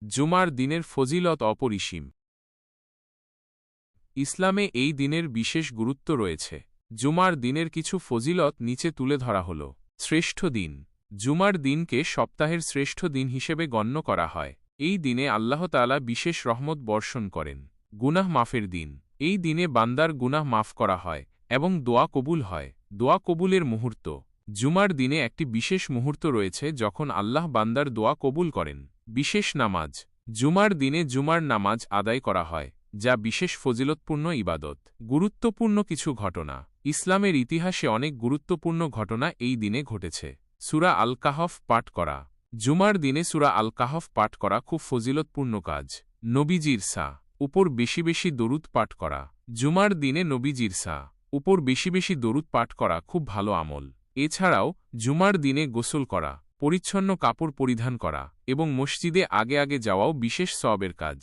জুমার দিনের ফজিলত অপরিসীম। ইসলামে এই দিনের বিশেষ গুরুত্ব রয়েছে। জুমার দিনের কিছু ফজিলত নিচে তুলে ধরা হল। শ্রেষ্ঠ দিন। জুমার দিনকে সপ্তাহের শ্রেষ্ঠ দিন হিসেবে গণ্য করা হয়। এই দিনে আল্লাহ তাআলা বিশেষ রহমত বর্ষণ করেন। গুনাহ মাফের দিন। এই দিনে বান্দার গুনাহ মাফ করা হয় এবং দোয়া কবুল হয়। দোয়া কবুলের মুহূর্ত। জুমার দিনে একটি বিশেষ মুহূর্ত রয়েছে যখন আল্লাহ বান্দার দোয়া কবুল করেন। বিশেষ নামাজ। জুমার দিনে জুমার নামাজ আদায় করা হয়, যা বিশেষ ফজিলতপূর্ণ ইবাদত। গুরুত্বপূর্ণ কিছু ঘটনা। ইসলামের ইতিহাসে অনেক গুরুত্বপূর্ণ ঘটনা এই দিনে ঘটেছে। সূরা আল কাহফ পাঠ করা। জুমার দিনে সূরা আল কাহফ পাঠ করা খুব ফজিলতপূর্ণ কাজ। নবীজির সা উপর বেশি বেশি দরুদ পাঠ করা। জুমার দিনে নবীজির সা উপর বেশি বেশি দরুদ পাঠ করা খুব ভালো আমল। এছাড়াও জুমার দিনে গোসল করা, পরিচ্ছন্ন কাপড় পরিধান করা এবং মসজিদে আগে আগে যাওয়াও বিশেষ সওয়াবের কাজ।